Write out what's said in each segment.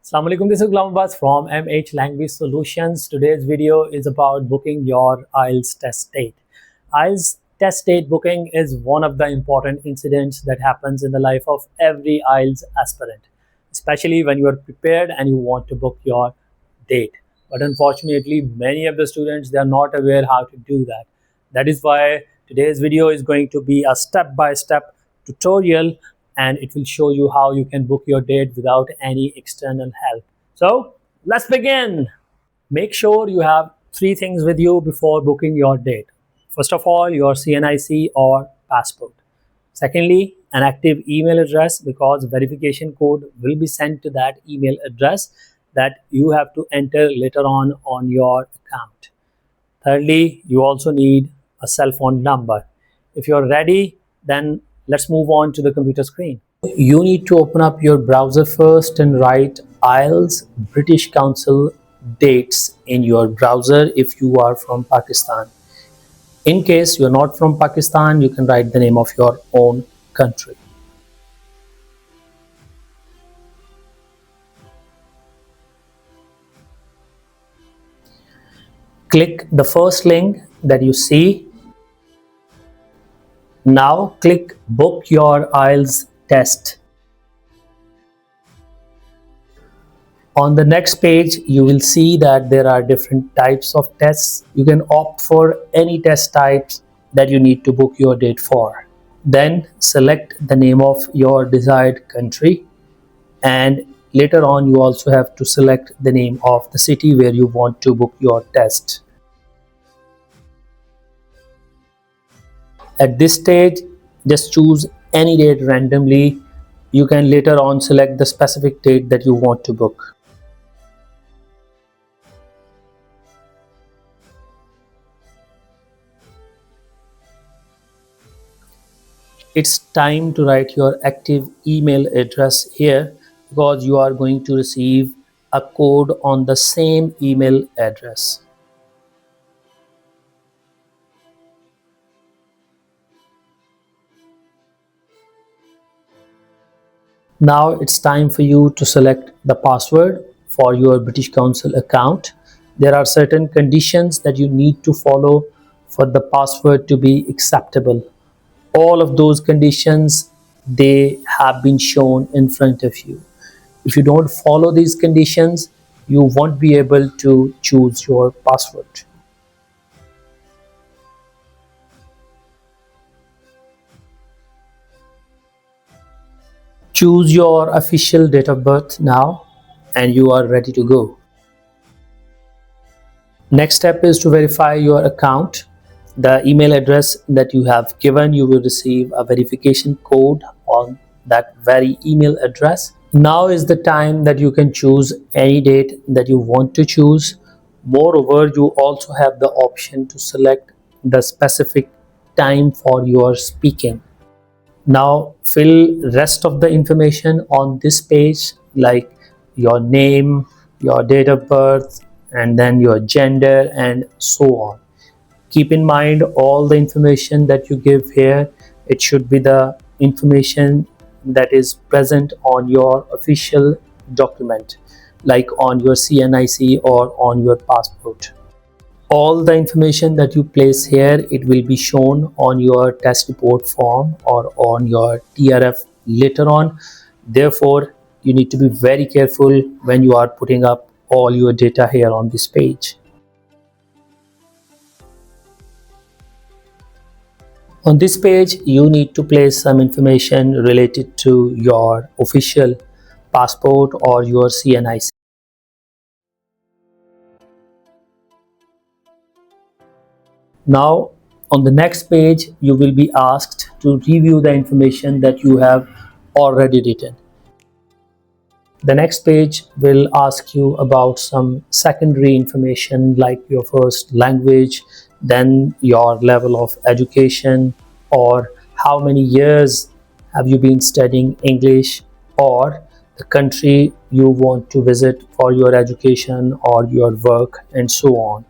Assalamu alaikum, this is Ghulam Abbas from MH Language Solutions. Today's video is about booking your IELTS test date. IELTS test date booking is one of the important incidents that happens in the life of every IELTS aspirant, especially when you are prepared and you want to book your date. But unfortunately, many of the students, they are not aware how to do that. That is why today's video is going to be a step-by-step tutorial, and it will show you how you can book your date without any external help. So let's begin. Make sure you have three things with you before booking your date. First of all, your CNIC or passport. Secondly, an active email address, because verification code will be sent to that email address that you have to enter later on your account. Thirdly, you also need a cell phone number. If you're ready, then let's move on to the computer screen. You need to open up your browser first and write IELTS British Council dates in your browser if you are from Pakistan. In case you're not from Pakistan, you can write the name of your own country. Click the first link that you see. Now click book your IELTS test. On the next page, you will see that there are different types of tests. You can opt for any test types that you need to book your date for. Then select the name of your desired country, and later on you also have to select the name of the city where you want to book your test. At this stage, just choose any date randomly. You can later on select the specific date that you want to book. It's time to write your active email address here, because you are going to receive a code on the same email address. Now it's time for you to select the password for your British Council account. There are certain conditions that you need to follow for the password to be acceptable. All of those conditions, they have been shown in front of you. If you don't follow these conditions, you won't be able to choose your password. Choose your official date of birth now, and you are ready to go. Next step is to verify your account. The email address that you have given, you will receive a verification code on that very email address. Now is the time that you can choose any date that you want to choose. Moreover, you also have the option to select the specific time for your speaking. Now fill rest of the information on this page, like your name, your date of birth, and then your gender, and so on. Keep in mind, all the information that you give here, it should be the information that is present on your official document, like on your CNIC or on your passport. All the information that you place here, it will be shown on your test report form or on your TRF later on. Therefore, you need to be very careful when you are putting up all your data here on this page. On this page, you need to place some information related to your official passport or your CNIC. Now, on the next page, you will be asked to review the information that you have already written. The next page will ask you about some secondary information like your first language, then your level of education, or how many years have you been studying English, or the country you want to visit for your education or your work, and so on.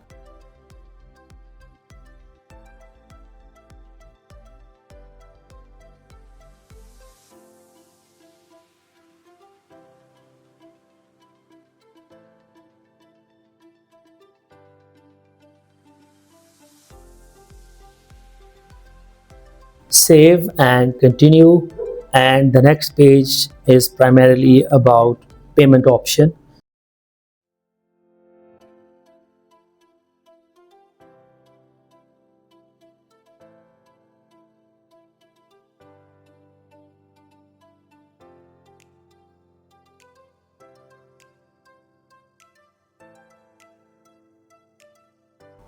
Save and continue, and the next page is primarily about payment option.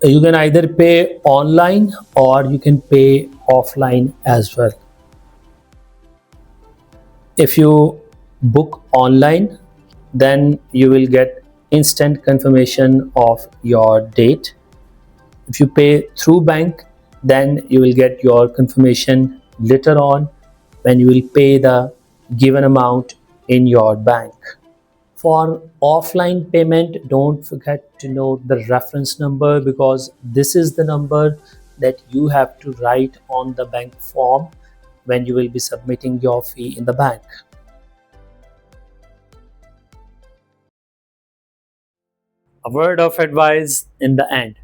You can either pay online or you can pay offline as well. If you book online, then you will get instant confirmation of your date. If you pay through bank, then you will get your confirmation later on when you will pay the given amount in your bank. For offline payment, don't forget to note the reference number, because this is the number that you have to write on the bank form when you will be submitting your fee in the bank. A word of advice in the end: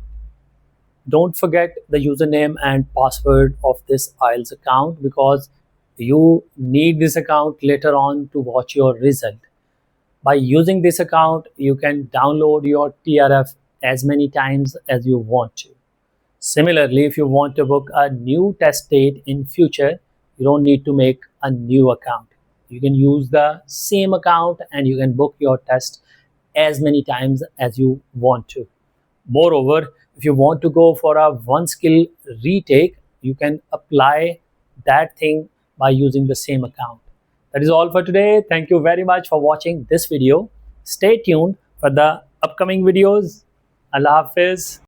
don't forget the username and password of this IELTS account, because you need this account later on to watch your result. By using this account, you can download your TRF as many times as you want to. Similarly, if you want to book a new test date in future, you don't need to make a new account. You can use the same account and you can book your test as many times as you want to. Moreover, if you want to go for a one skill retake, you can apply that thing by using the same account. That is all for today. Thank you very much for watching this video. Stay tuned for the upcoming videos. Allah Hafiz.